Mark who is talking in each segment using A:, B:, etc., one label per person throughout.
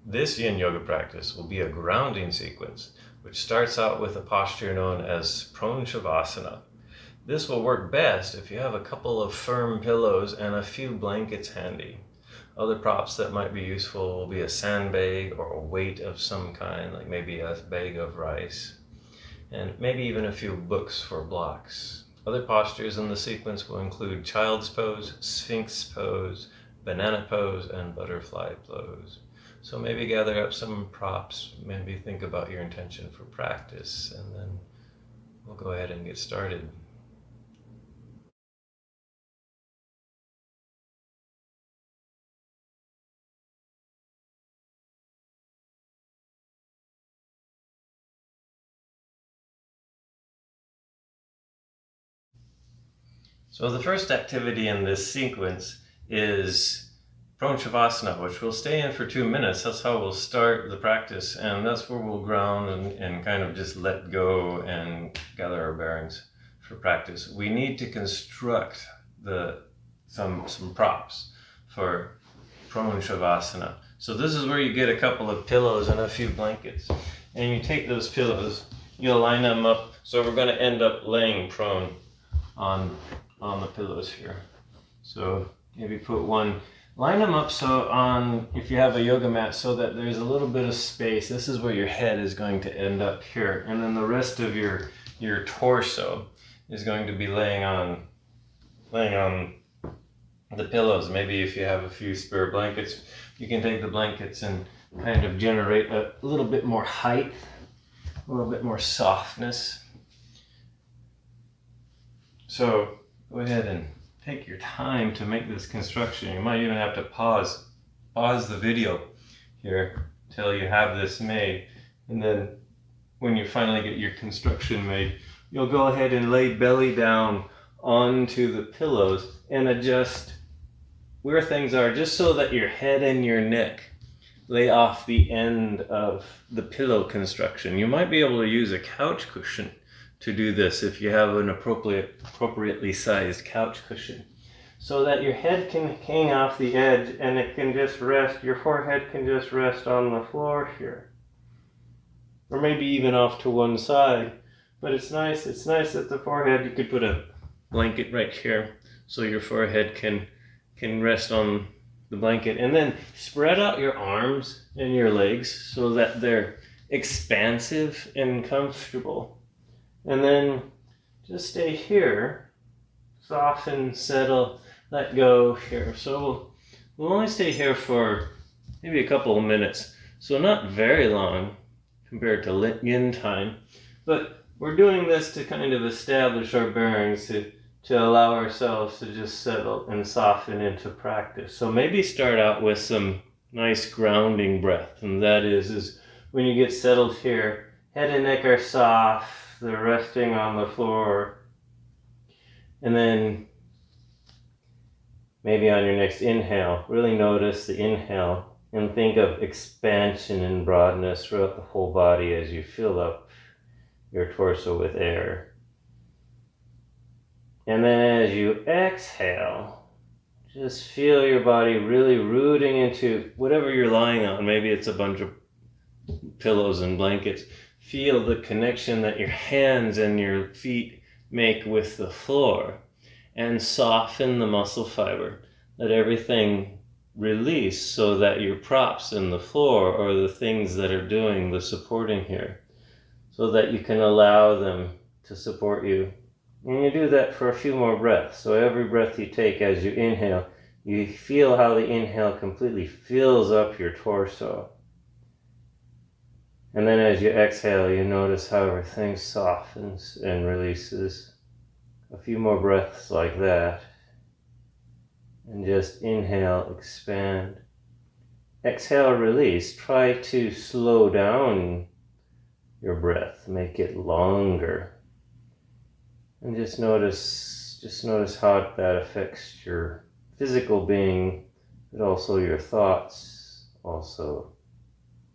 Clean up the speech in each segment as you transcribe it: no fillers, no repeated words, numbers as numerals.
A: This yin yoga practice will be a grounding sequence, which starts out with a posture known as Prone Savasana. This will work best if you have a couple of firm pillows and a few blankets handy. Other props that might be useful will be a sandbag or a weight of some kind, like maybe a bag of rice, and maybe even a few books for blocks. Other postures in the sequence will include Child's Pose, Sphinx Pose, Banana Pose, and Butterfly Pose. So maybe gather up some props, maybe think about your intention for practice, and then we'll go ahead and get started. So the first activity in this sequence is Prone Savasana, which we'll stay in for 2 minutes. That's how we'll start the practice, and that's where we'll ground and kind of just let go and gather our bearings for practice. We need to construct some props for Prone Savasana. So this is where you get a couple of pillows and a few blankets, and you take those pillows, you'll line them up. So we're going to end up laying prone on the pillows here. So maybe put one, line them up so if you have a yoga mat, so that there's a little bit of space. This is where your head is going to end up here, and then the rest of your torso is going to be laying on the pillows. Maybe if you have a few spare blankets, you can take the blankets and kind of generate a little bit more height, a little bit more softness. So go ahead and take your time to make this construction. You might even have to pause the video here till you have this made. And then when you finally get your construction made, you'll go ahead and lay belly down onto the pillows and adjust where things are, just so that your head and your neck lay off the end of the pillow construction. You might be able to use a couch cushion to do this if you have an appropriately sized couch cushion, so that your head can hang off the edge and it can just rest, your forehead can just rest on the floor here, or maybe even off to one side. But it's nice that the forehead, you could put a blanket right here so your forehead can rest on the blanket, and then spread out your arms and your legs so that they're expansive and comfortable. And then just stay here, soften, settle, let go here. So we'll only stay here for maybe a couple of minutes, so not very long compared to yin time, but we're doing this to kind of establish our bearings, to allow ourselves to just settle and soften into practice. So maybe start out with some nice grounding breath, and that is when you get settled here, head and neck are soft, they're resting on the floor. And then maybe on your next inhale, really notice the inhale and think of expansion and broadness throughout the whole body as you fill up your torso with air. And then as you exhale, just feel your body really rooting into whatever you're lying on. Maybe it's a bunch of pillows and blankets. Feel the connection that your hands and your feet make with the floor, and soften the muscle fiber. Let everything release so that your props in the floor are the things that are doing the supporting here, so that you can allow them to support you. And you do that for a few more breaths. So every breath you take as you inhale, you feel how the inhale completely fills up your torso. And then as you exhale, you notice how everything softens and releases. A few more breaths like that. And just inhale, expand. Exhale, release. Try to slow down your breath, make it longer. And just notice how that affects your physical being, but also your thoughts, also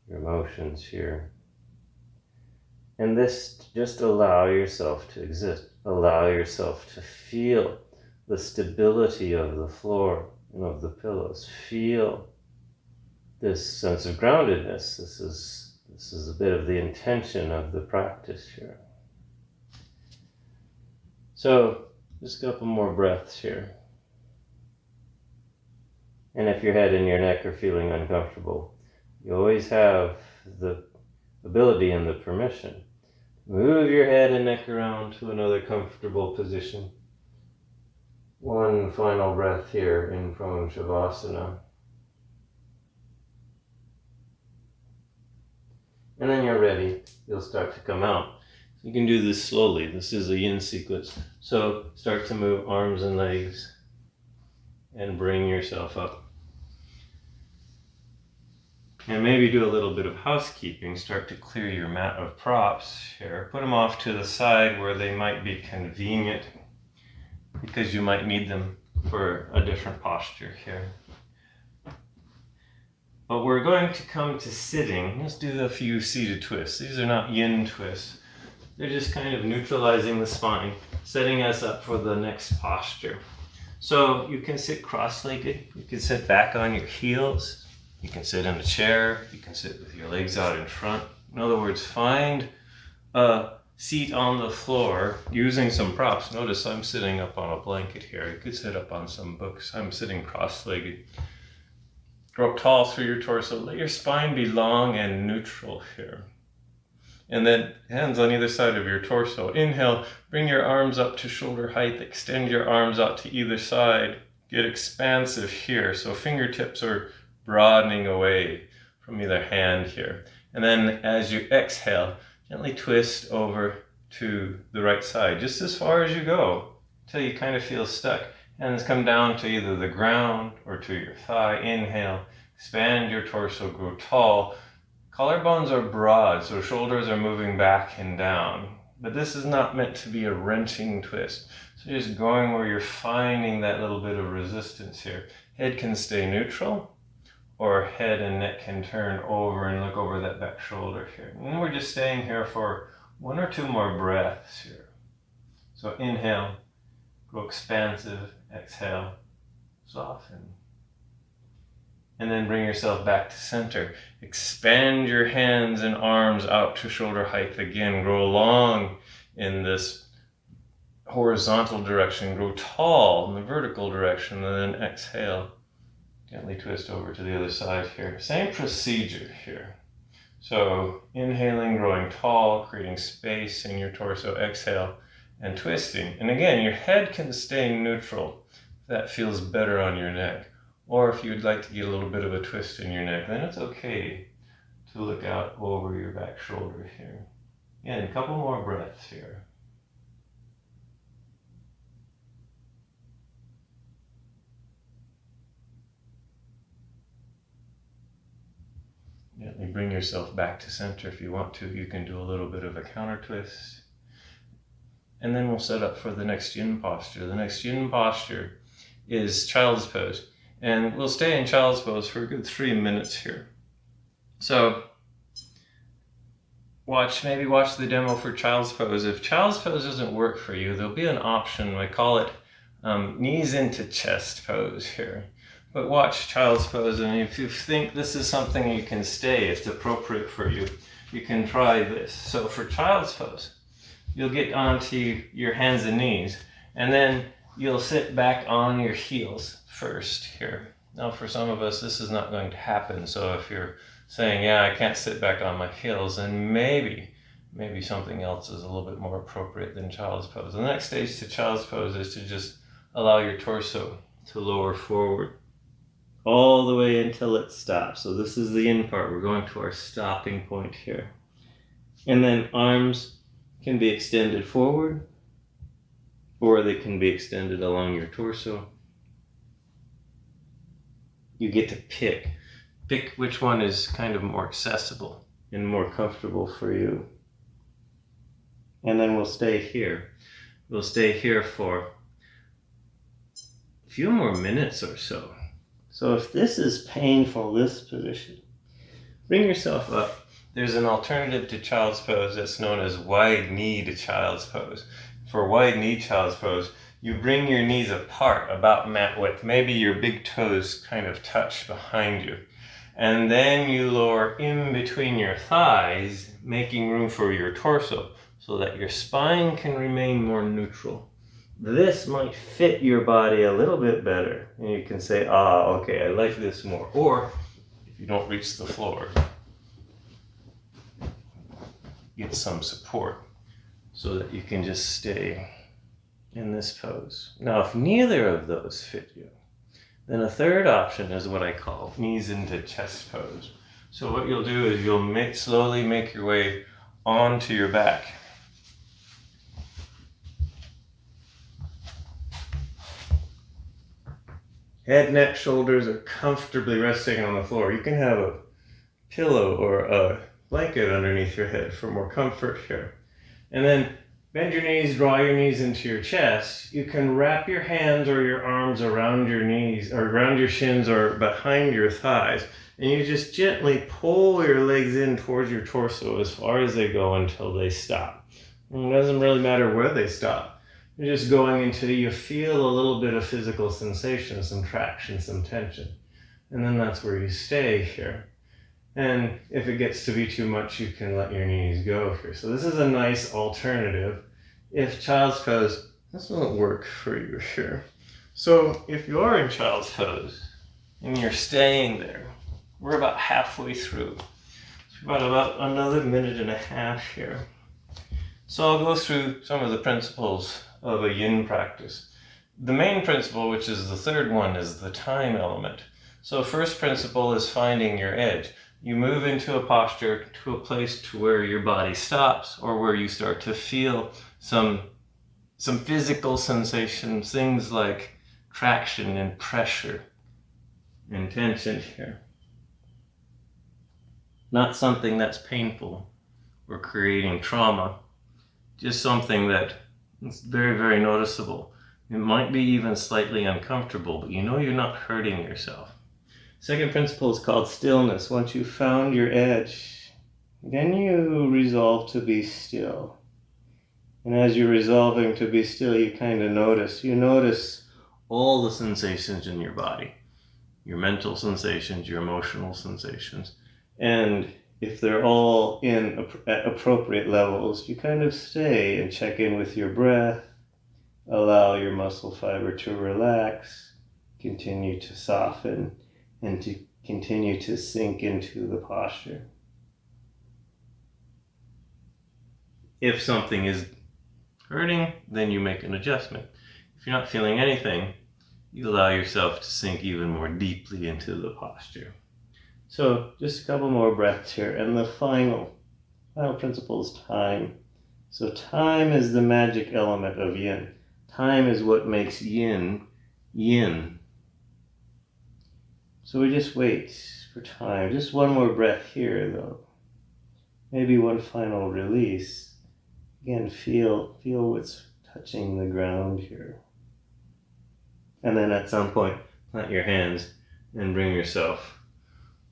A: your emotions here. And this, just allow yourself to exist. Allow yourself to feel the stability of the floor and of the pillows. Feel this sense of groundedness. This is a bit of the intention of the practice here. So just a couple more breaths here. And if your head and your neck are feeling uncomfortable, you always have the ability and the permission to move your head and neck around to another comfortable position. One final breath here in Prone Savasana. And then you're ready. You'll start to come out. You can do this slowly. This is a yin sequence. So start to move arms and legs and bring yourself up. And maybe do a little bit of housekeeping. Start to clear your mat of props here. Put them off to the side where they might be convenient, because you might need them for a different posture here. But we're going to come to sitting. Let's do a few seated twists. These are not yin twists. They're just kind of neutralizing the spine, setting us up for the next posture. So you can sit cross-legged. You can sit back on your heels. You can sit in a chair. You can sit with your legs out in front. In other words, find a seat on the floor using some props. Notice I'm sitting up on a blanket here. You could sit up on some books. I'm sitting cross-legged. Grow up tall through your torso. Let your spine be long and neutral here. And then hands on either side of your torso. Inhale, bring your arms up to shoulder height. Extend your arms out to either side. Get expansive here. So fingertips are broadening away from either hand here. And then as you exhale, gently twist over to the right side, just as far as you go, until you kind of feel stuck. Hands come down to either the ground or to your thigh. Inhale, expand your torso, grow tall. Collarbones are broad, so shoulders are moving back and down. But this is not meant to be a wrenching twist. So just going where you're finding that little bit of resistance here. Head can stay neutral, or head and neck can turn over and look over that back shoulder here. And we're just staying here for one or two more breaths here. So inhale, go expansive, exhale, soften. And then bring yourself back to center. Expand your hands and arms out to shoulder height again. Grow long in this horizontal direction. Grow tall in the vertical direction, and then exhale. Gently twist over to the other side here. Same procedure here. So inhaling, growing tall, creating space in your torso. Exhale and twisting. And again, your head can stay neutral if that feels better on your neck. Or if you'd like to get a little bit of a twist in your neck, then it's okay to look out over your back shoulder here. Again, a couple more breaths here. Gently bring yourself back to center if you want to. You can do a little bit of a counter twist. And then we'll set up for the next yin posture. The next yin posture is child's pose. And we'll stay in child's pose for a good 3 minutes here. So maybe watch the demo for child's pose. If child's pose doesn't work for you, there'll be an option. I call it knees into chest pose here. But watch child's pose, and if you think this is something you can stay, it's appropriate for you, you can try this. So for child's pose, you'll get onto your hands and knees, and then you'll sit back on your heels first here. Now for some of us, this is not going to happen. So if you're saying, yeah, I can't sit back on my heels, then maybe something else is a little bit more appropriate than child's pose. The next stage to child's pose is to just allow your torso to lower forward all the way until it stops. So this is the in part. We're going to our stopping point here. And then arms can be extended forward, or they can be extended along your torso. You get to pick which one is kind of more accessible and more comfortable for you. And then we'll stay here. We'll stay here for a few more minutes or so. So if this is painful, this position, bring yourself up. There's an alternative to child's pose that's known as wide-kneed child's pose. For wide-kneed child's pose, you bring your knees apart about mat width. Maybe your big toes kind of touch behind you. And then you lower in between your thighs, making room for your torso so that your spine can remain more neutral. This might fit your body a little bit better. And you can say, okay, I like this more. Or if you don't reach the floor, get some support so that you can just stay in this pose. Now, if neither of those fit you, then a third option is what I call knees into chest pose. So what you'll do is you'll slowly make your way onto your back. Head, neck, shoulders are comfortably resting on the floor. You can have a pillow or a blanket underneath your head for more comfort here. And then bend your knees, draw your knees into your chest. You can wrap your hands or your arms around your knees or around your shins or behind your thighs. And you just gently pull your legs in towards your torso as far as they go until they stop. And it doesn't really matter where they stop. You're just going until you feel a little bit of physical sensation, some traction, some tension. And then that's where you stay here. And if it gets to be too much, you can let your knees go here. So this is a nice alternative. If child's pose, this won't work for you here. So if you're in child's pose and you're staying there, we're about halfway through. So we've got about another minute and a half here. So I'll go through some of the principles of a yin practice. The main principle, which is the third one, is the time element. So first principle is finding your edge. You move into a posture to a place to where your body stops or where you start to feel some physical sensations, things like traction and pressure and tension here. Not something that's painful or creating trauma, just something that is very, very noticeable. It might be even slightly uncomfortable, but you know you're not hurting yourself. Second principle is called stillness. Once you've found your edge, then you resolve to be still. And as you're resolving to be still, you kind of notice. You notice all the sensations in your body. Your mental sensations, your emotional sensations. And if they're all at appropriate levels, you kind of stay and check in with your breath. Allow your muscle fiber to relax. Continue to soften. And to continue to sink into the posture. If something is hurting, then you make an adjustment. If you're not feeling anything, you allow yourself to sink even more deeply into the posture. So just a couple more breaths here. And the final principle is time. So time is the magic element of yin. Time is what makes yin, yin. So we just wait for time. Just one more breath here, though. Maybe one final release. Again, feel what's touching the ground here. And then at some point, plant your hands and bring yourself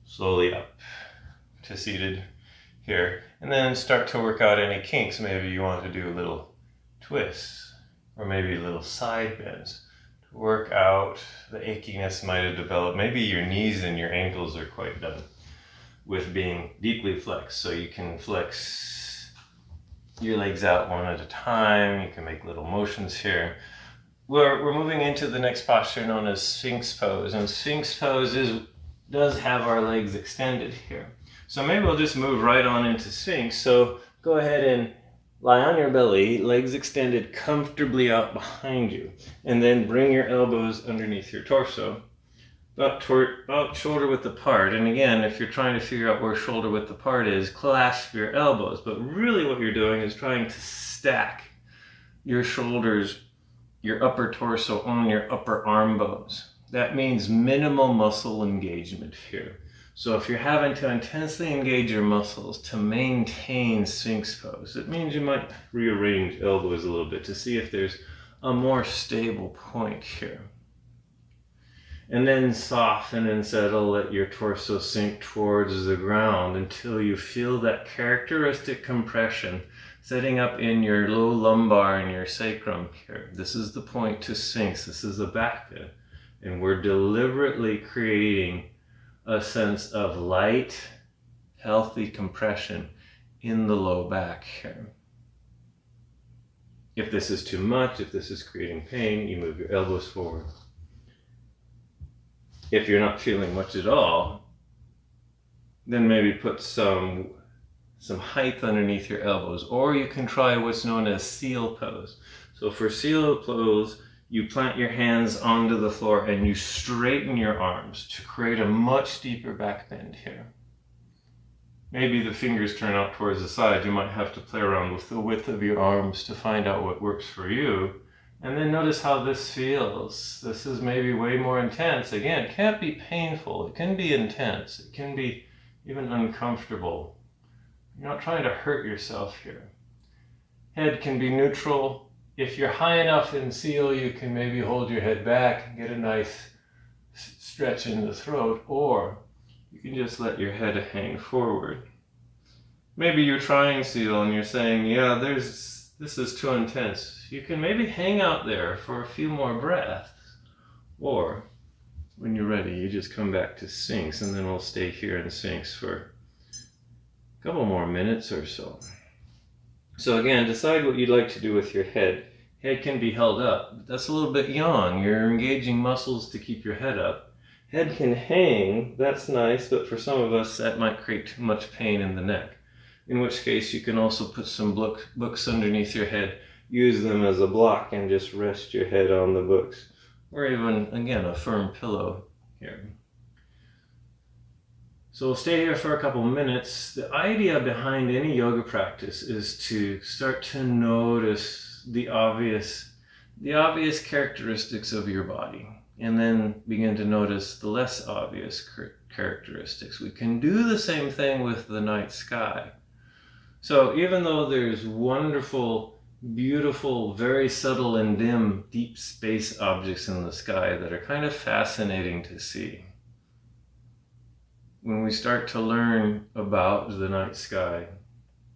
A: slowly up to seated here. And then start to work out any kinks. Maybe you want to do a little twist or maybe little side bends. Work out the achiness might have developed. Maybe your knees and your ankles are quite done with being deeply flexed. So you can flex your legs out one at a time. You can make little motions here. We're moving into the next posture known as Sphinx Pose. And Sphinx Pose does have our legs extended here. So maybe we'll just move right on into Sphinx. So go ahead and lie on your belly, legs extended comfortably out behind you, and then bring your elbows underneath your torso, about shoulder width apart. And again, if you're trying to figure out where shoulder width apart is, clasp your elbows. But really what you're doing is trying to stack your shoulders, your upper torso on your upper arm bones. That means minimal muscle engagement here. So if you're having to intensely engage your muscles to maintain Sphinx Pose, it means you might rearrange elbows a little bit to see if there's a more stable point here. And then soften and settle, let your torso sink towards the ground until you feel that characteristic compression setting up in your low lumbar and your sacrum here. This is the point to Sphinx. This is the back bend. And we're deliberately creating a sense of light, healthy compression in the low back here. If this is too much, if this is creating pain, you move your elbows forward. If you're not feeling much at all, then maybe put some height underneath your elbows, or you can try what's known as seal pose. So for seal pose, you plant your hands onto the floor and you straighten your arms to create a much deeper back bend here. Maybe the fingers turn out towards the side. You might have to play around with the width of your arms to find out what works for you. And then notice how this feels. This is maybe way more intense. Again, it can't be painful. It can be intense. It can be even uncomfortable. You're not trying to hurt yourself here. Head can be neutral. If you're high enough in seal, you can maybe hold your head back and get a nice stretch in the throat, or you can just let your head hang forward. Maybe you're trying seal and you're saying, yeah, this is too intense. You can maybe hang out there for a few more breaths, or when you're ready, you just come back to Sphinx, and then we'll stay here in Sphinx for a couple more minutes or so. So again, decide what you'd like to do with your head. Head can be held up. That's a little bit young. You're engaging muscles to keep your head up. Head can hang. That's nice, but for some of us, that might create too much pain in the neck. In which case, you can also put some books underneath your head. Use them as a block and just rest your head on the books. Or even, again, a firm pillow here. So we'll stay here for a couple minutes. The idea behind any yoga practice is to start to notice the obvious characteristics of your body, and then begin to notice the less obvious characteristics. We can do the same thing with the night sky. So even though there's wonderful, beautiful, very subtle and dim deep space objects in the sky that are kind of fascinating to see, when we start to learn about the night sky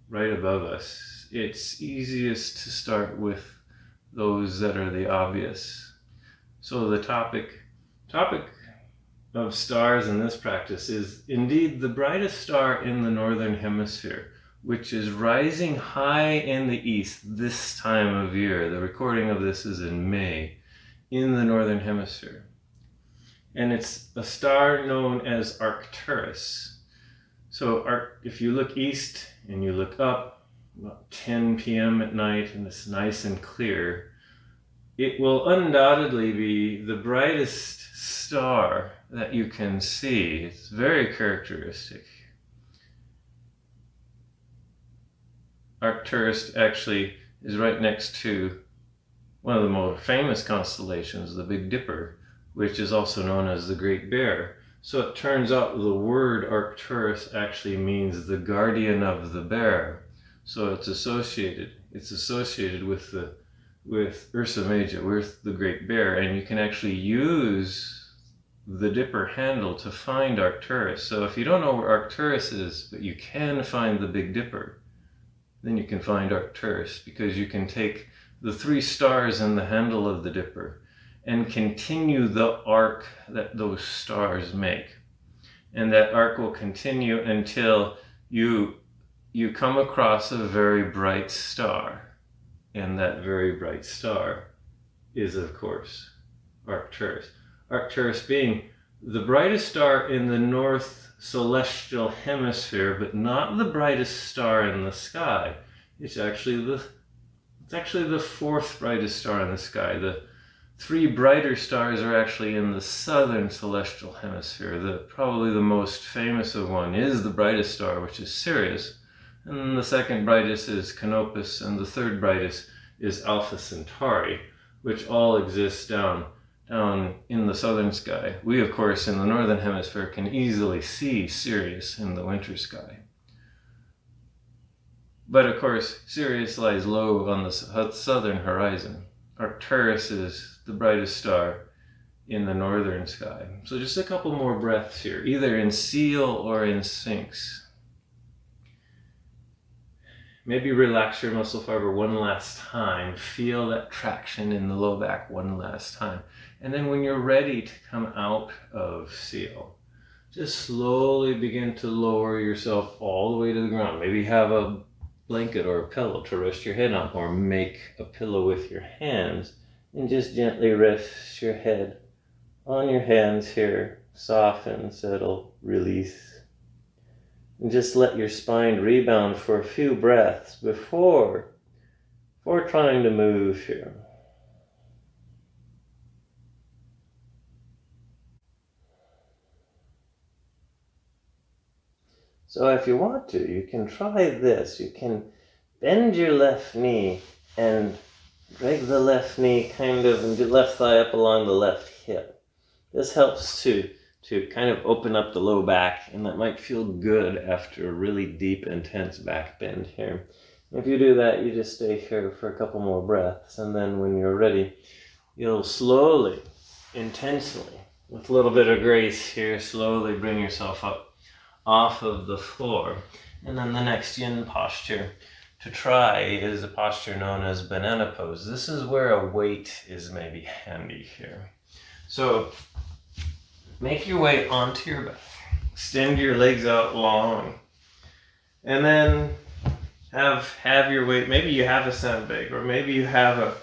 A: right above us, it's easiest to start with those that are the obvious. So the topic of stars in this practice is indeed the brightest star in the northern hemisphere, which is rising high in the east this time of year. The recording of this is in May in the northern hemisphere. And it's a star known as Arcturus. So if you look east and you look up about 10 p.m. at night and it's nice and clear, it will undoubtedly be the brightest star that you can see. It's very characteristic. Arcturus actually is right next to one of the most famous constellations, the Big Dipper, which is also known as the Great Bear. So it turns out the word Arcturus actually means the guardian of the bear. So it's associated with Ursa Major, with the Great Bear, and you can actually use the Dipper handle to find Arcturus. So if you don't know where Arcturus is, but you can find the Big Dipper, then you can find Arcturus, because you can take the 3 stars in the handle of the Dipper and continue the arc that those stars make. And that arc will continue until you come across a very bright star. And that very bright star is, of course, Arcturus. Arcturus being the brightest star in the north celestial hemisphere, but not the brightest star in the sky. It's actually the 4th brightest star in the sky. The 3 brighter stars are actually in the southern celestial hemisphere. Probably the most famous of one is the brightest star, which is Sirius. And then the 2nd brightest is Canopus, and the 3rd brightest is Alpha Centauri, which all exist down in the southern sky. We, of course, in the northern hemisphere can easily see Sirius in the winter sky. But of course, Sirius lies low on the southern horizon. Arcturus is the brightest star in the northern sky. So just a couple more breaths here, either in Seal or in Sphinx. Maybe relax your muscle fiber one last time. Feel that traction in the low back one last time. And then when you're ready to come out of Seal, just slowly begin to lower yourself all the way to the ground. Maybe have a blanket or a pillow to rest your head on, or make a pillow with your hands and just gently rest your head on your hands here. Soften, settle, release. And just let your spine rebound for a few breaths before trying to move here. So if you want to, you can try this. You can bend your left knee and drag the left knee kind of and the left thigh up along the left hip. This helps to kind of open up the low back, and that might feel good after a really deep, intense back bend here. If you do that, you just stay here for a couple more breaths, and then when you're ready, you'll slowly, intensely, with a little bit of grace here, slowly bring yourself up off of the floor. And then the next yin posture to try is a posture known as banana pose. This is where a weight is maybe handy here. So make your way onto your back, extend your legs out long, and then have your weight. Maybe you have a sandbag, or maybe you have a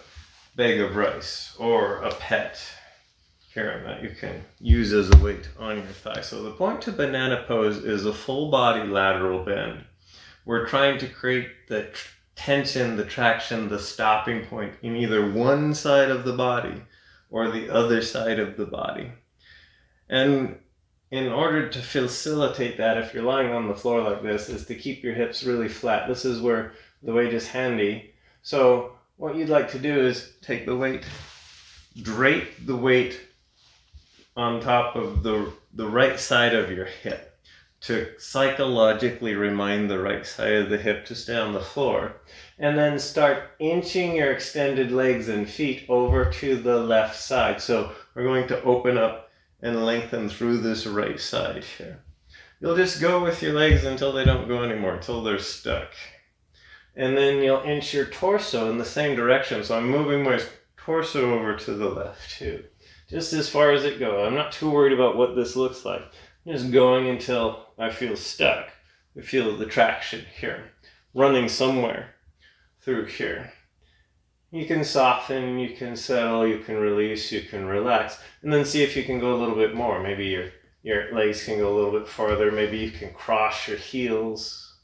A: bag of rice or a pet here that you can use as a weight on your thigh. So the point to banana pose is a full body lateral bend. We're trying to create the tension, the traction, the stopping point in either one side of the body or the other side of the body. And in order to facilitate that, if you're lying on the floor like this, is to keep your hips really flat. This is where the weight is handy. So what you'd like to do is take the weight, drape the weight on top of the right side of your hip to psychologically remind the right side of the hip to stay on the floor. And then start inching your extended legs and feet over to the left side. So we're going to open up and lengthen through this right side here. You'll just go with your legs until they don't go anymore, until they're stuck. And then you'll inch your torso in the same direction. So I'm moving my torso over to the left too, just as far as it goes. I'm not too worried about what this looks like. I'm just going until I feel stuck. I feel the traction here, running somewhere through here. You can soften, you can settle, you can release, you can relax, and then see if you can go a little bit more. Maybe your legs can go a little bit farther. Maybe you can cross your heels.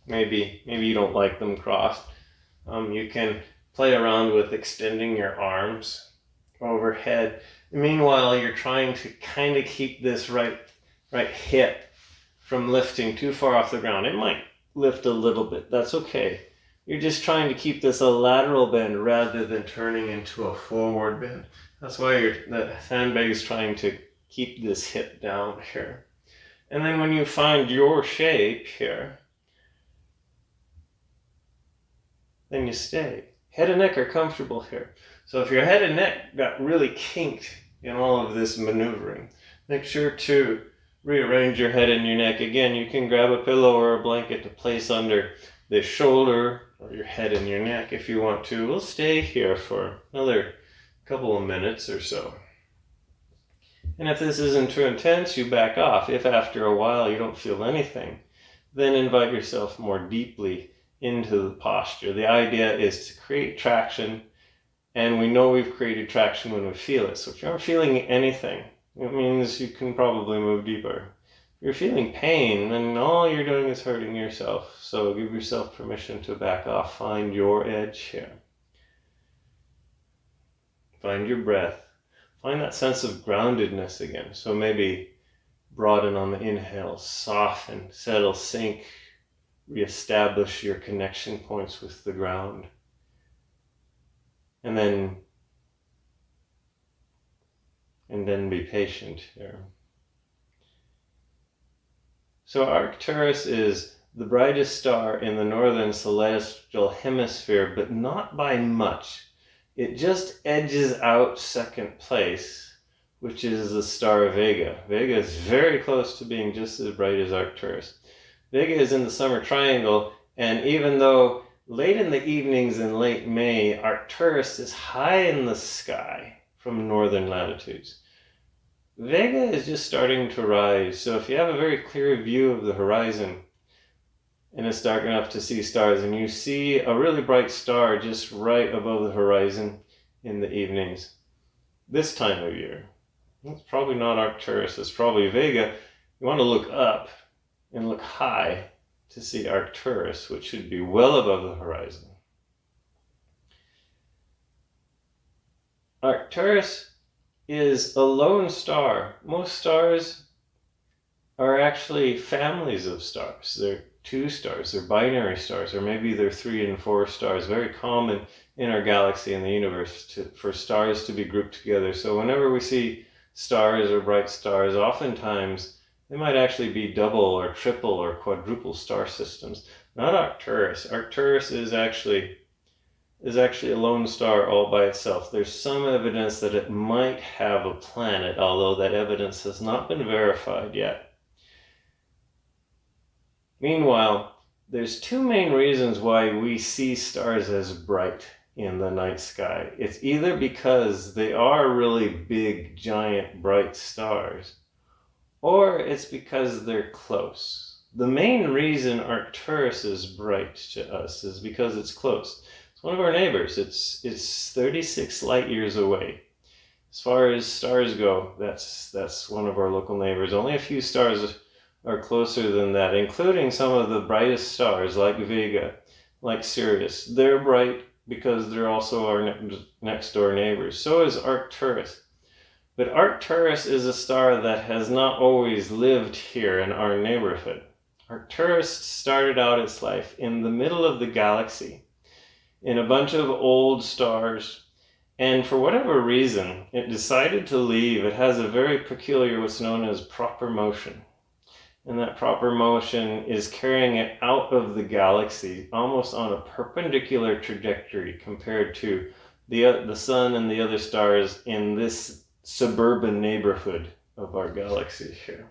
A: Maybe you don't like them crossed. You can play around with extending your arms overhead. Meanwhile, you're trying to kind of keep this right hip from lifting too far off the ground. It might lift a little bit. That's okay. You're just trying to keep this a lateral bend rather than turning into a forward bend. That's why the sandbag is trying to keep this hip down here. And then when you find your shape here, then you stay. Head and neck are comfortable here. So if your head and neck got really kinked in all of this maneuvering, make sure to rearrange your head and your neck. Again, you can grab a pillow or a blanket to place under the shoulder or your head and your neck if you want to. We'll stay here for another couple of minutes or so. And if this isn't too intense, you back off. If after a while you don't feel anything, then invite yourself more deeply into the posture. The idea is to create traction, and we know we've created traction when we feel it. So if you aren't feeling anything, it means you can probably move deeper. If you're feeling pain, then all you're doing is hurting yourself. So give yourself permission to back off. Find your edge here. Find your breath. Find that sense of groundedness again. So maybe broaden on the inhale, soften, settle, sink, reestablish your connection points with the ground. And then be patient here. So Arcturus is the brightest star in the northern celestial hemisphere, but not by much. It just edges out second place, which is the star Vega. Vega is very close to being just as bright as Arcturus. Vega is in the summer triangle, and even though late in the evenings in late May, Arcturus is high in the sky from northern latitudes. Vega is just starting to rise, so if you have a very clear view of the horizon and it's dark enough to see stars and you see a really bright star just right above the horizon in the evenings, this time of year, it's probably not Arcturus, it's probably Vega. You want to look up and look high to see Arcturus, which should be well above the horizon. Arcturus is a lone star. Most stars are actually families of stars. They're two stars, they're binary stars, or maybe they're 3 and 4 stars. Very common in our galaxy and the universe for stars to be grouped together. So whenever we see stars or bright stars, oftentimes they might actually be double or triple or quadruple star systems. Not Arcturus. Arcturus is actually a lone star all by itself. There's some evidence that it might have a planet, although that evidence has not been verified yet. Meanwhile, there's 2 main reasons why we see stars as bright in the night sky. It's either because they are really big, giant, bright stars, or it's because they're close. The main reason Arcturus is bright to us is because it's close. It's one of our neighbors. It's 36 light years away. As far as stars go, that's one of our local neighbors. Only a few stars are closer than that, including some of the brightest stars like Vega, like Sirius. They're bright because they're also our next door neighbors. So is Arcturus. But Arcturus is a star that has not always lived here in our neighborhood. Arcturus started out its life in the middle of the galaxy, in a bunch of old stars, and for whatever reason, it decided to leave. It has a very peculiar, what's known as proper motion. And that proper motion is carrying it out of the galaxy, almost on a perpendicular trajectory compared to the sun and the other stars in this suburban neighborhood of our galaxy here.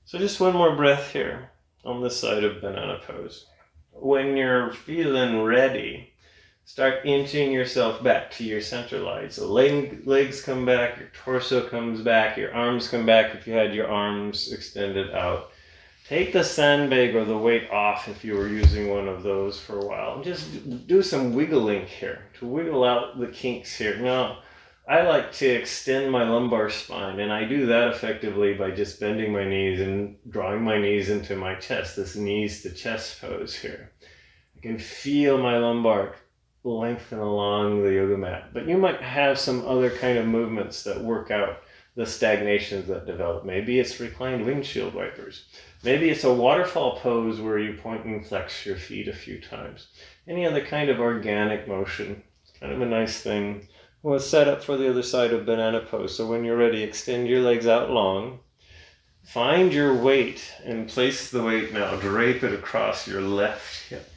A: So just one more breath here on this side of banana pose. When you're feeling ready, start inching yourself back to your center line. So legs come back, your torso comes back, your arms come back if you had your arms extended out. Take the sandbag or the weight off if you were using one of those for a while. And just do some wiggling here to wiggle out the kinks here. Now, I like to extend my lumbar spine, and I do that effectively by just bending my knees and drawing my knees into my chest, this knees to chest pose here. I can feel my lumbar lengthen along the yoga mat, but you might have some other kind of movements that work out the stagnations that develop. Maybe it's reclined windshield wipers. Maybe it's a waterfall pose where you point and flex your feet a few times. Any other kind of organic motion, it's kind of a nice thing. Well, set up for the other side of banana pose. So when you're ready, extend your legs out long. Find your weight and place the weight now. Drape it across your left hip.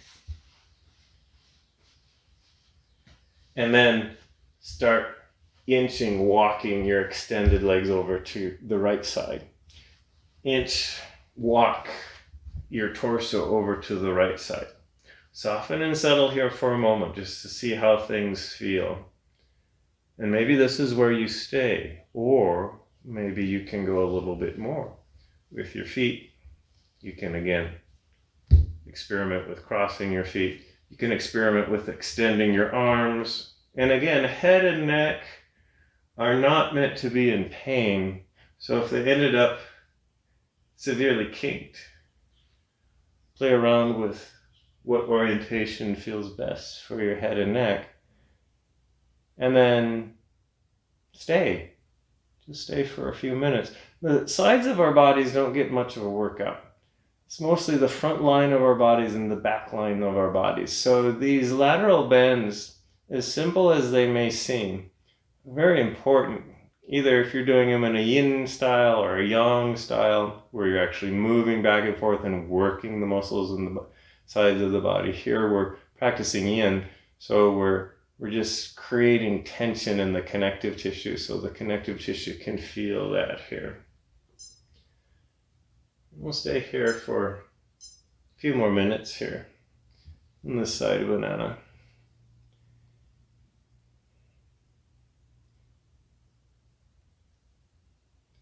A: And then start inching, walking your extended legs over to the right side. Inch, walk your torso over to the right side. Soften and settle here for a moment just to see how things feel. And maybe this is where you stay, or maybe you can go a little bit more. With your feet, you can again experiment with crossing your feet. You can experiment with extending your arms. And again, head and neck are not meant to be in pain. So if they ended up severely kinked, play around with what orientation feels best for your head and neck. And then stay. Just stay for a few minutes. The sides of our bodies don't get much of a workout. It's mostly the front line of our bodies and the back line of our bodies. So these lateral bends, as simple as they may seem, are very important. Either if you're doing them in a yin style or a yang style, where you're actually moving back and forth and working the muscles in the sides of the body. Here we're practicing yin, so we're just creating tension in the connective tissue, so the connective tissue can feel that here. We'll stay here for a few more minutes here on this side of banana.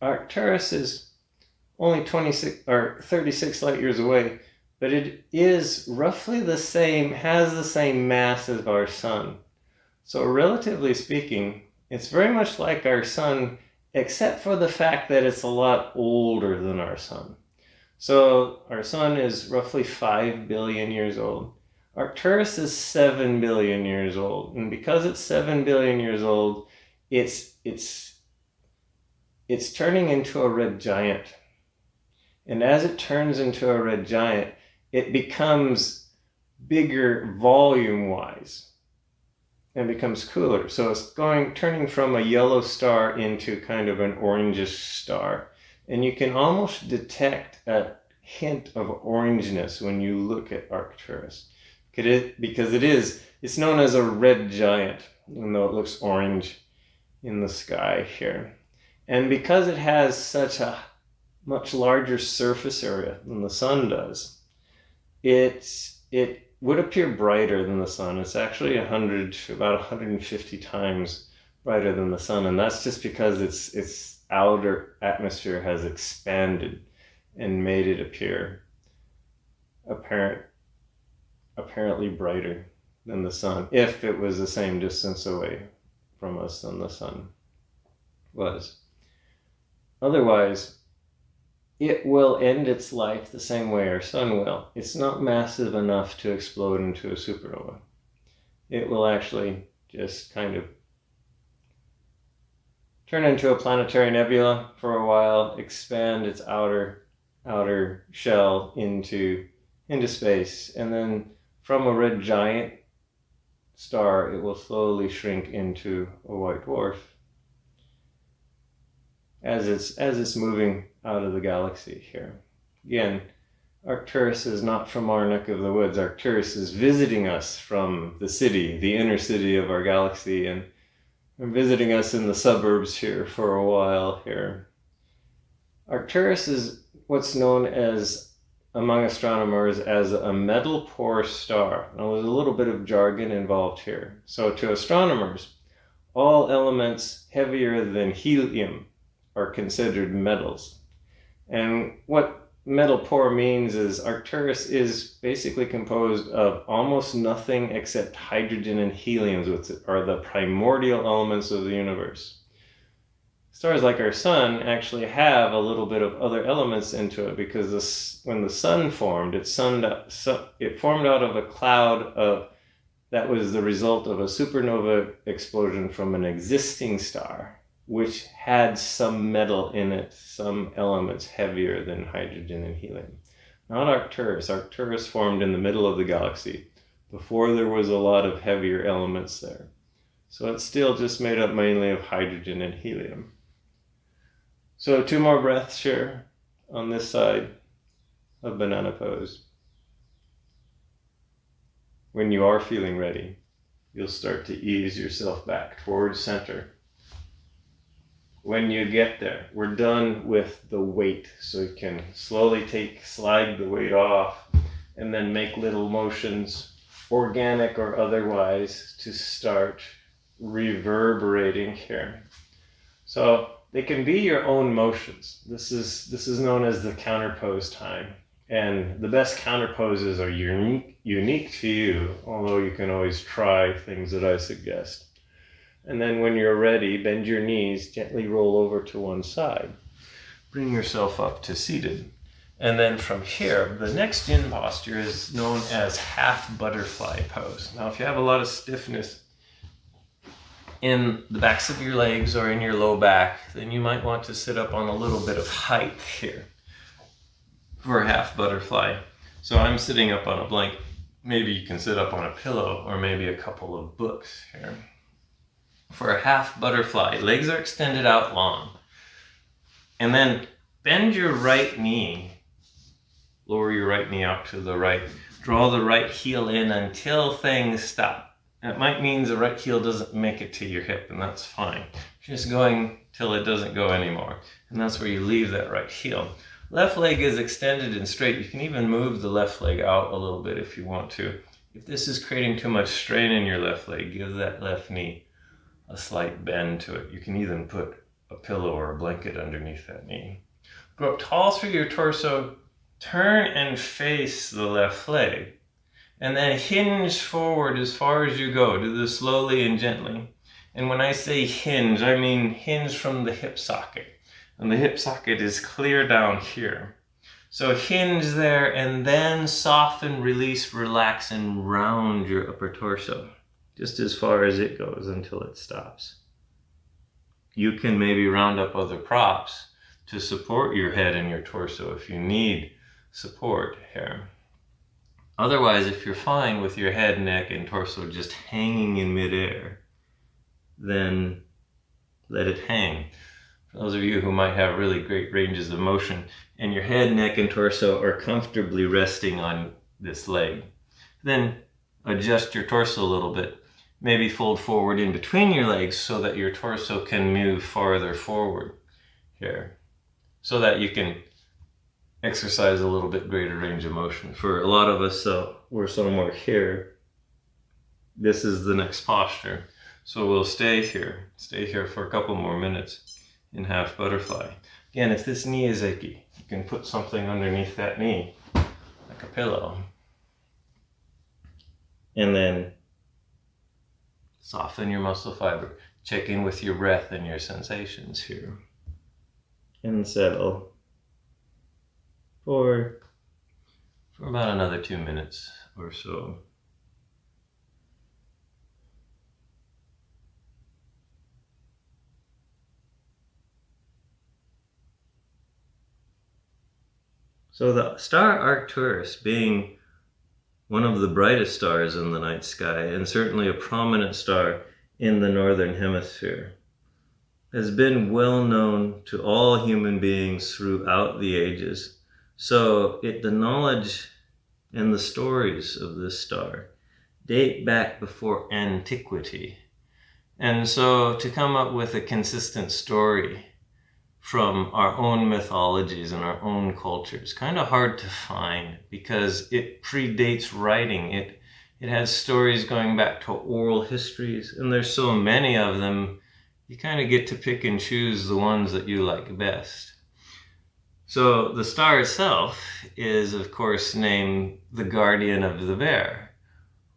A: Arcturus is only 26 or 36 light years away, but it is roughly the same, has the same mass as our sun. So relatively speaking, it's very much like our sun, except for the fact that it's a lot older than our sun. So our sun is roughly 5 billion years old. Arcturus is 7 billion years old. And because it's 7 billion years old, it's turning into a red giant. And as it turns into a red giant, it becomes bigger volume-wise and becomes cooler. So it's turning from a yellow star into kind of an orangish star. And you can almost detect a hint of orangeness when you look at Arcturus. Because it's known as a red giant, even though it looks orange in the sky here. And because it has such a much larger surface area than the sun does, it would appear brighter than the sun. It's actually about 150 times brighter than the sun, and that's just because its outer atmosphere has expanded and made it appear apparently brighter than the sun, if it was the same distance away from us than the sun was. Otherwise, it will end its life the same way our sun will. It's not massive enough to explode into a supernova. It will actually just kind of turn into a planetary nebula for a while, expand its outer shell into space, and then from a red giant star, it will slowly shrink into a white dwarf as it's moving out of the galaxy here. Again, Arcturus is not from our neck of the woods. Arcturus is visiting us from the city, the inner city of our galaxy, and visiting us in the suburbs here for a while here. Arcturus is what's known as, among astronomers, as a metal-poor star. Now, there's a little bit of jargon involved here. So to astronomers, all elements heavier than helium are considered metals. And what metal-poor means is Arcturus is basically composed of almost nothing except hydrogen and helium, which are the primordial elements of the universe. Stars like our sun actually have a little bit of other elements into it, because when the sun formed, it formed out of a cloud that was the result of a supernova explosion from an existing star, which had some metal in it, some elements heavier than hydrogen and helium. Not Arcturus. Arcturus formed in the middle of the galaxy, before there was a lot of heavier elements there. So it's still just made up mainly of hydrogen and helium. So 2 more breaths here on this side of banana pose. When you are feeling ready, you'll start to ease yourself back towards center. When you get there, we're done with the weight, so you can slowly slide the weight off and then make little motions, organic or otherwise, to start reverberating here. So they can be your own motions. This is known as the counter pose time. And the best counter poses are unique to you, although you can always try things that I suggest. And then when you're ready, bend your knees, gently roll over to one side. Bring yourself up to seated. And then from here, the next yin posture is known as half butterfly pose. Now, if you have a lot of stiffness in the backs of your legs or in your low back, then you might want to sit up on a little bit of height here for a half butterfly. So I'm sitting up on a blanket. Maybe you can sit up on a pillow or maybe a couple of books here. For a half butterfly, legs are extended out long. And then bend your right knee. Lower your right knee out to the right. Draw the right heel in until things stop. That might mean the right heel doesn't make it to your hip, and that's fine. Just going till it doesn't go anymore. And that's where you leave that right heel. Left leg is extended and straight. You can even move the left leg out a little bit if you want to. If this is creating too much strain in your left leg, give that left knee a slight bend to it. You can even put a pillow or a blanket underneath that knee. Go up tall through your torso, turn and face the left leg, and then hinge forward as far as you go. Do this slowly and gently. And when I say hinge, I mean hinge from the hip socket. And the hip socket is clear down here. So hinge there and then soften, release, relax, and round your upper torso. Just as far as it goes until it stops. You can maybe round up other props to support your head and your torso if you need support here. Otherwise, if you're fine with your head, neck, and torso just hanging in midair, then let it hang. For those of you who might have really great ranges of motion and your head, neck, and torso are comfortably resting on this leg, then adjust your torso a little bit. Maybe fold forward in between your legs so that your torso can move farther forward here, so that you can exercise a little bit greater range of motion. For a lot of us, we're somewhere here. This is the next posture. So we'll stay here for a couple more minutes in half butterfly. Again, if this knee is achy, you can put something underneath that knee, like a pillow. And then soften your muscle fiber. Check in with your breath and your sensations here. And settle for about another 2 minutes or so. So the star Arcturus, being one of the brightest stars in the night sky, and certainly a prominent star in the northern hemisphere, has been well known to all human beings throughout the ages. So the knowledge and the stories of this star date back before antiquity. And so to come up with a consistent story from our own mythologies and our own cultures, kind of hard to find because it predates writing. It has stories going back to oral histories, and there's so many of them, you kind of get to pick and choose the ones that you like best. So the star itself is, of course, named the guardian of the bear,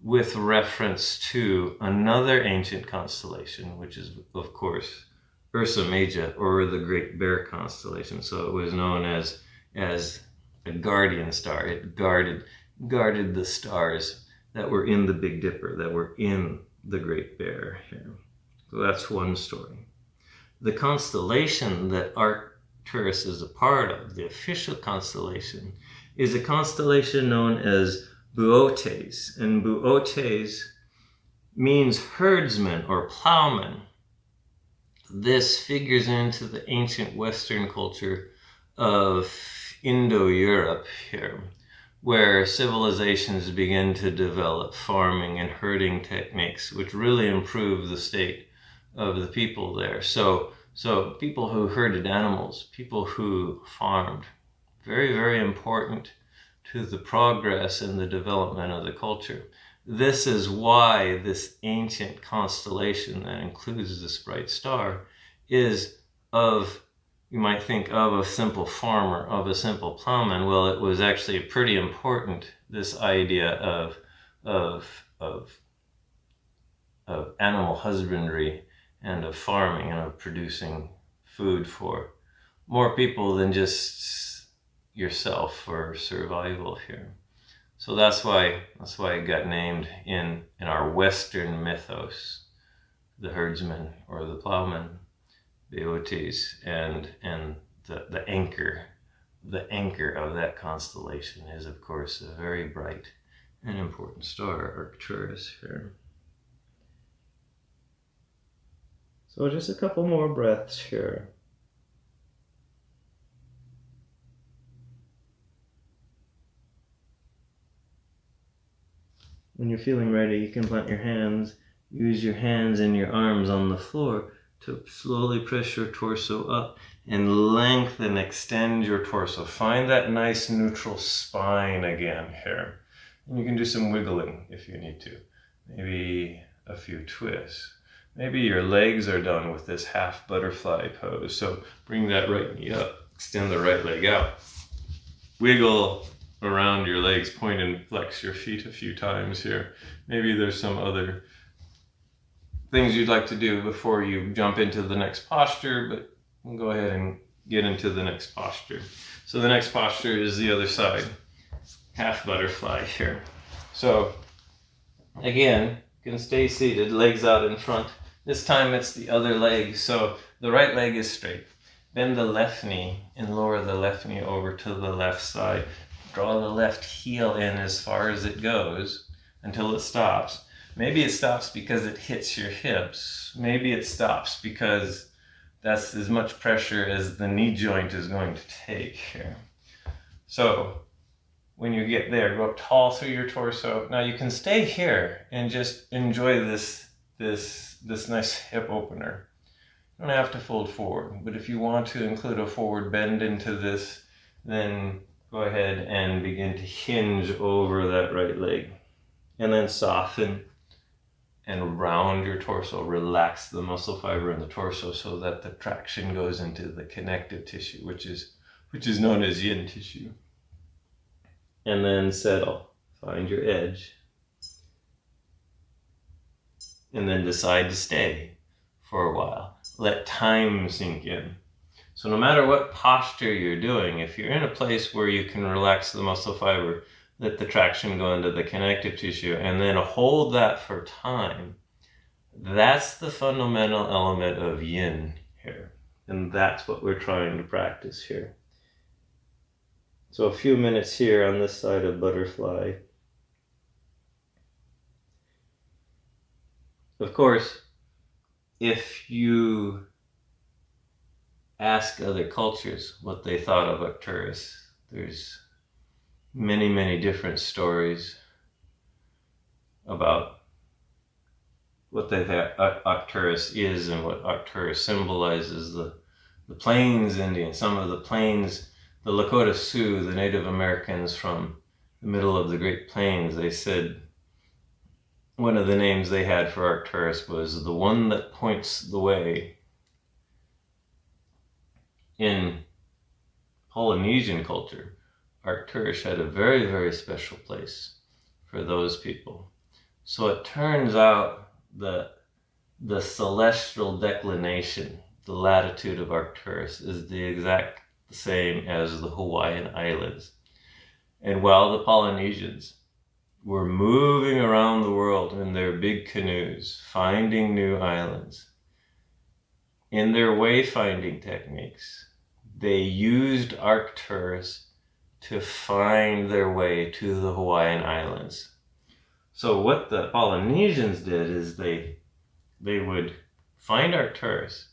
A: with reference to another ancient constellation, which is, of course, Ursa Major, or the Great Bear constellation. So it was known as a guardian star. It guarded the stars that were in the Big Dipper, that were in the Great Bear here. So that's one story. The constellation that Arcturus is a part of, the official constellation, is a constellation known as Boötes. And Boötes means herdsman or plowman. This figures into the ancient Western culture of Indo-Europe here, where civilizations begin to develop farming and herding techniques, which really improve the state of the people there. So people who herded animals, people who farmed, very, very important to the progress and the development of the culture. This is why this ancient constellation that includes this bright star is of, you might think of a simple farmer, of a simple plowman. Well, it was actually pretty important, this idea of animal husbandry and of farming and of producing food for more people than just yourself for survival here. So that's why it got named in our Western mythos, the herdsman or the plowman, Boötes, and the anchor of that constellation is, of course, a very bright and important star, Arcturus here. So just a couple more breaths here. When you're feeling ready, you can plant your hands, use your hands and your arms on the floor to slowly press your torso up and lengthen, extend your torso. Find that nice neutral spine again here. And you can do some wiggling if you need to. Maybe a few twists. Maybe your legs are done with this half butterfly pose. So bring that right knee up, extend the right leg out. Wiggle around your legs, point and flex your feet a few times here. Maybe there's some other things you'd like to do before you jump into the next posture, but we'll go ahead and get into the next posture. So the next posture is the other side, half butterfly here. So again, you can stay seated, legs out in front. This time it's the other leg, so the right leg is straight. Bend the left knee and lower the left knee over to the left side. Draw the left heel in as far as it goes until it stops. Maybe it stops because it hits your hips. Maybe it stops because that's as much pressure as the knee joint is going to take here. So when you get there, go up tall through your torso. Now you can stay here and just enjoy this nice hip opener. You don't have to fold forward, but if you want to include a forward bend into this, then go ahead and begin to hinge over that right leg. And then soften and round your torso. Relax the muscle fiber in the torso so that the traction goes into the connective tissue, which is known as yin tissue. And then settle. Find your edge. And then decide to stay for a while. Let time sink in. So no matter what posture you're doing, if you're in a place where you can relax the muscle fiber, let the traction go into the connective tissue, and then hold that for time, that's the fundamental element of yin here. And that's what we're trying to practice here. So a few minutes here on this side of butterfly. Of course, if you ask other cultures what they thought of Arcturus, there's many, many different stories about what they think Arcturus is and what Arcturus symbolizes. The Plains Indians, some of the Plains, the Lakota Sioux, the Native Americans from the middle of the Great Plains, they said one of the names they had for Arcturus was the one that points the way. In Polynesian culture, Arcturus had a very, very special place for those people. So it turns out that the celestial declination, the latitude of Arcturus, is the exact same as the Hawaiian Islands. And while the Polynesians were moving around the world in their big canoes, finding new islands, in their wayfinding techniques, they used Arcturus to find their way to the Hawaiian Islands. So what the Polynesians did is they would find Arcturus.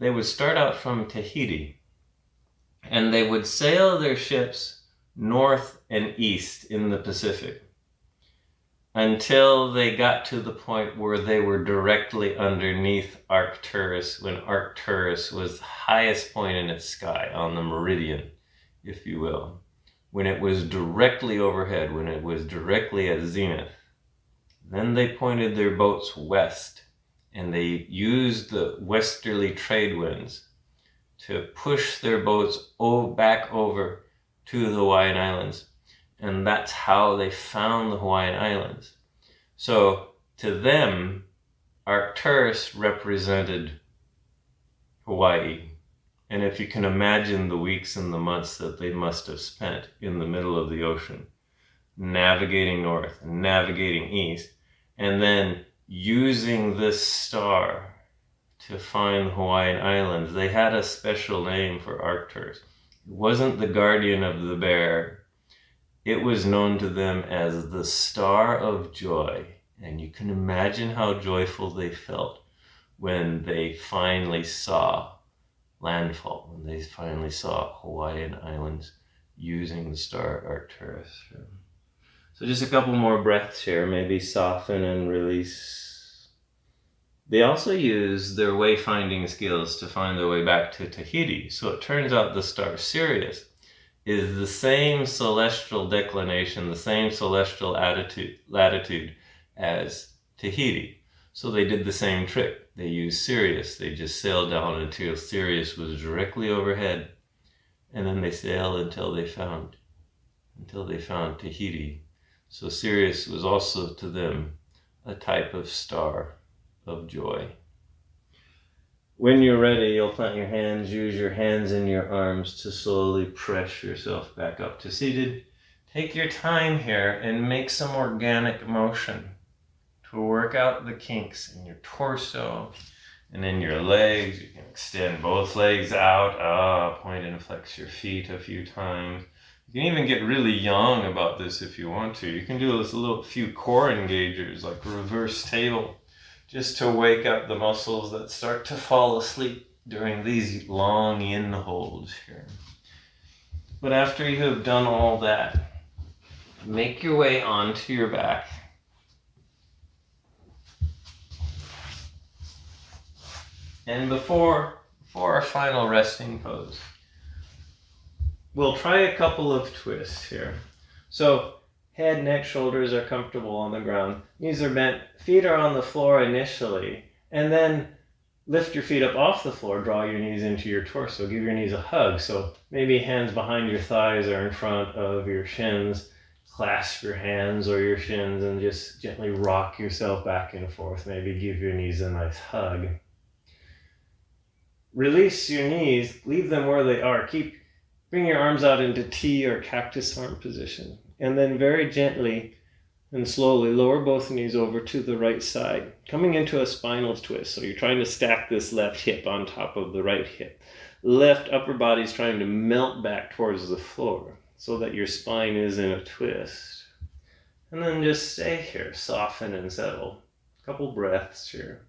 A: They would start out from Tahiti, and they would sail their ships north and east in the Pacific until they got to the point where they were directly underneath Arcturus, when Arcturus was the highest point in its sky, on the meridian, if you will. When it was directly overhead, when it was directly at zenith, then they pointed their boats west, and they used the westerly trade winds to push their boats back over to the Hawaiian Islands. And that's how they found the Hawaiian Islands. So to them, Arcturus represented Hawaii. And if you can imagine the weeks and the months that they must have spent in the middle of the ocean, navigating north, navigating east, and then using this star to find the Hawaiian Islands, they had a special name for Arcturus. It wasn't the guardian of the bear. It was known to them as the Star of Joy. And you can imagine how joyful they felt when they finally saw landfall, when they finally saw Hawaiian Islands using the star Arcturus. So just a couple more breaths here, maybe soften and release. They also use their wayfinding skills to find their way back to Tahiti. So it turns out the star Sirius is the same celestial declination, the same celestial latitude as Tahiti. So they did the same trick. They used Sirius. They just sailed down until Sirius was directly overhead. And then they sailed until they found Tahiti. So Sirius was also to them a type of star of joy. When you're ready, you'll plant your hands, use your hands and your arms to slowly press yourself back up to seated. Take your time here and make some organic motion to work out the kinks in your torso and in your legs. You can extend both legs out, point and flex your feet a few times. You can even get really young about this if you want to. You can do this few core engagers like reverse table, just to wake up the muscles that start to fall asleep during these long in holds here. But after you have done all that, make your way onto your back. And before our final resting pose, we'll try a couple of twists here. So head, neck, shoulders are comfortable on the ground. Knees are bent, feet are on the floor initially, and then lift your feet up off the floor, draw your knees into your torso, give your knees a hug. So maybe hands behind your thighs are in front of your shins. Clasp your hands or your shins and just gently rock yourself back and forth. Maybe give your knees a nice hug. Release your knees, leave them where they are. Bring your arms out into T or cactus arm position. And then very gently and slowly lower both knees over to the right side, coming into a spinal twist. So you're trying to stack this left hip on top of the right hip. Left upper body is trying to melt back towards the floor so that your spine is in a twist. And then just stay here, soften and settle. A couple breaths here.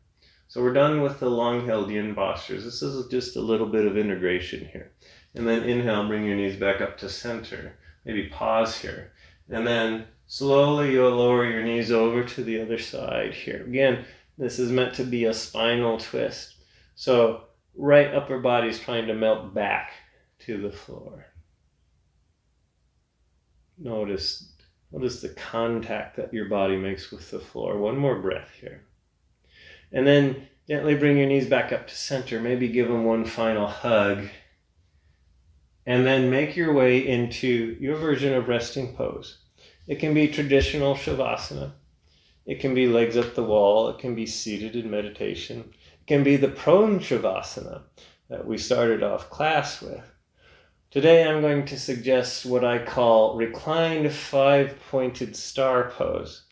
A: So we're done with the long-held yin postures. This is just a little bit of integration here. And then inhale, bring your knees back up to center. Maybe pause here. And then slowly you'll lower your knees over to the other side here. Again, this is meant to be a spinal twist. So right upper body is trying to melt back to the floor. Notice the contact that your body makes with the floor. One more breath here. And then gently bring your knees back up to center. Maybe give them one final hug. And then make your way into your version of resting pose. It can be traditional Shavasana. It can be legs up the wall. It can be seated in meditation. It can be the Prone Savasana that we started off class with. Today I'm going to suggest what I call reclined five-pointed star pose.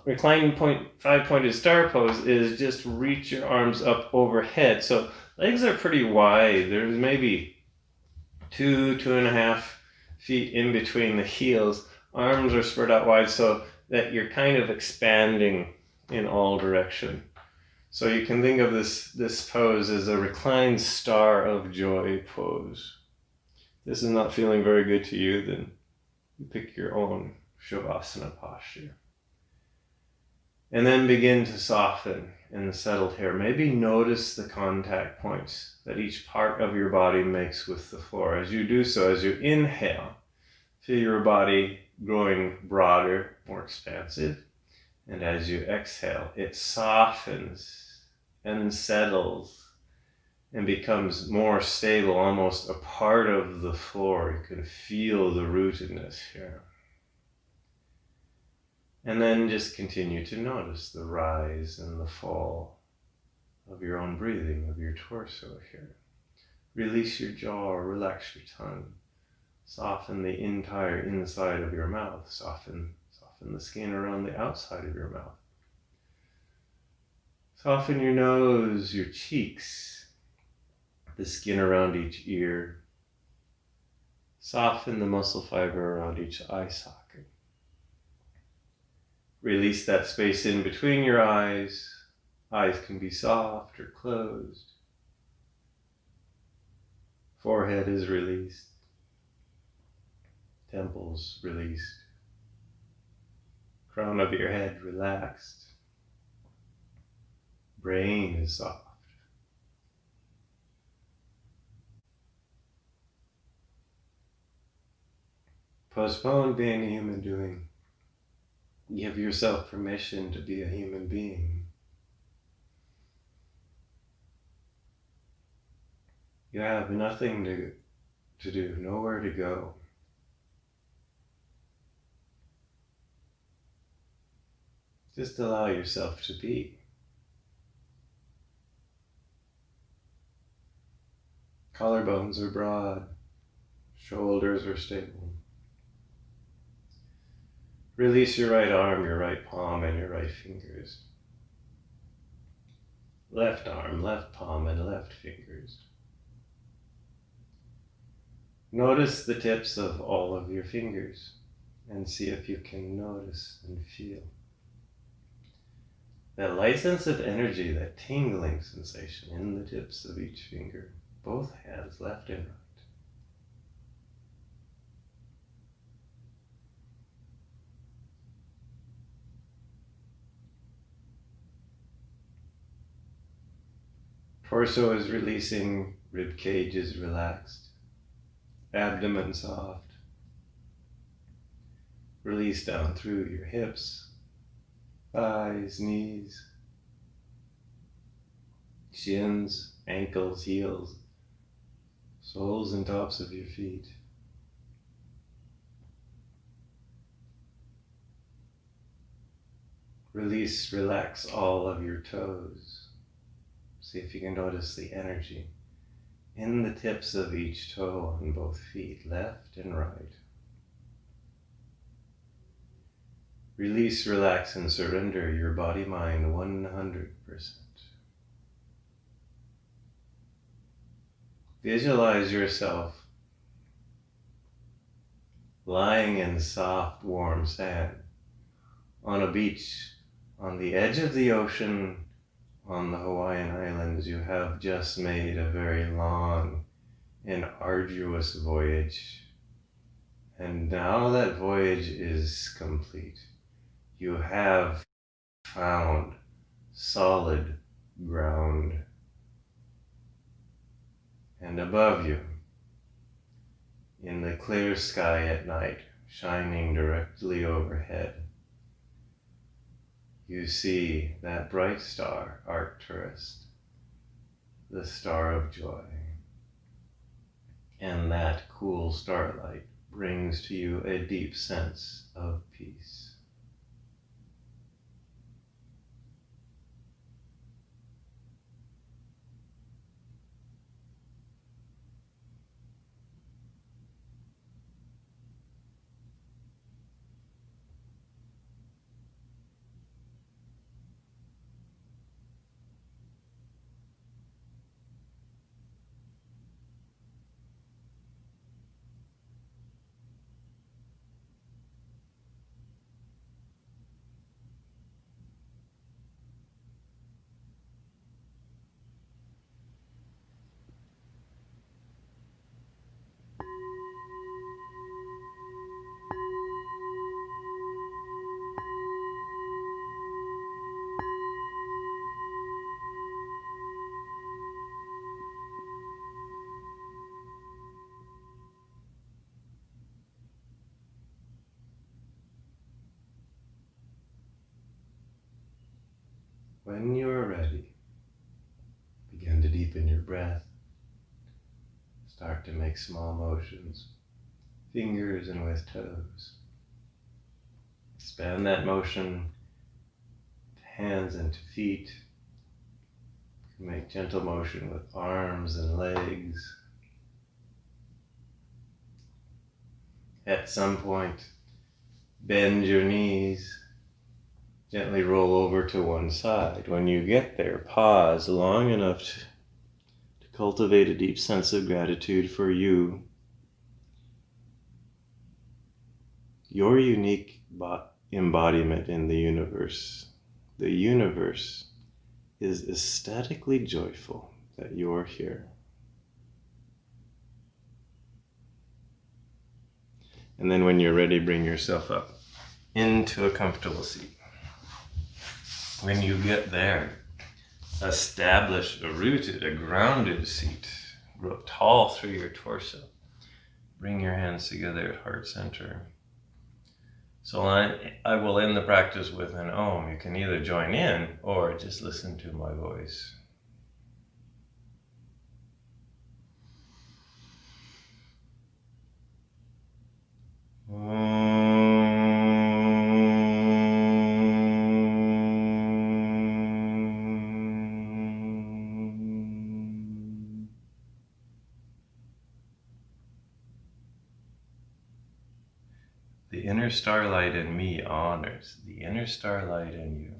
A: Reclining five-pointed star pose is just reach your arms up overhead. So legs are pretty wide. There's maybe 2.5 feet in between the heels. Arms are spread out wide so that you're kind of expanding in all direction. So you can think of this pose as a reclined star of joy pose. If this is not feeling very good to you, then you pick your own Shavasana posture. And then begin to soften and settle here. Maybe notice the contact points that each part of your body makes with the floor. As you do so, as you inhale, feel your body growing broader, more expansive. And as you exhale, it softens and settles and becomes more stable, almost a part of the floor. You can feel the rootedness here. And then just continue to notice the rise and the fall of your own breathing, of your torso here. Release your jaw, relax your tongue. Soften the entire inside of your mouth. Soften the skin around the outside of your mouth. Soften your nose, your cheeks, the skin around each ear. Soften the muscle fiber around each eye socket. Release that space in between your eyes. Eyes can be soft or closed. Forehead is released. Temples released. Crown of your head relaxed. Brain is soft. Postpone being a human doing. Give yourself permission to be a human being. You have nothing to do, nowhere to go. Just allow yourself to be. Collarbones are broad, shoulders are stable. Release your right arm, your right palm, and your right fingers. Left arm, left palm, and left fingers. Notice the tips of all of your fingers and see if you can notice and feel that light sense of energy, that tingling sensation in the tips of each finger, both hands, left and right. Torso is releasing, rib cage is relaxed, abdomen soft. Release down through your hips, thighs, knees, shins, ankles, heels, soles and tops of your feet. Release, relax all of your toes. See if you can notice the energy in the tips of each toe on both feet, left and right. Release, relax, and surrender your body-mind 100%. Visualize yourself lying in soft, warm sand on a beach on the edge of the ocean on the Hawaiian Islands. You have just made a very long and arduous voyage. And now that voyage is complete. You have found solid ground. And above you, in the clear sky at night, shining directly overhead, you see that bright star, Arcturus, the star of joy. And that cool starlight brings to you a deep sense of peace. When you are ready, begin to deepen your breath. Start to make small motions, fingers and with toes. Expand that motion to hands and to feet. Make gentle motion with arms and legs. At some point, bend your knees. Gently roll over to one side. When you get there, pause long enough to cultivate a deep sense of gratitude for you, your unique embodiment in the universe. The universe is ecstatically joyful that you're here. And then when you're ready, bring yourself up into a comfortable seat. When you get there, establish a rooted, a grounded seat. Grow tall through your torso. Bring your hands together at heart center. So I will end the practice with an Om. You can either join in or just listen to my voice. The inner starlight in me honors the inner starlight in you.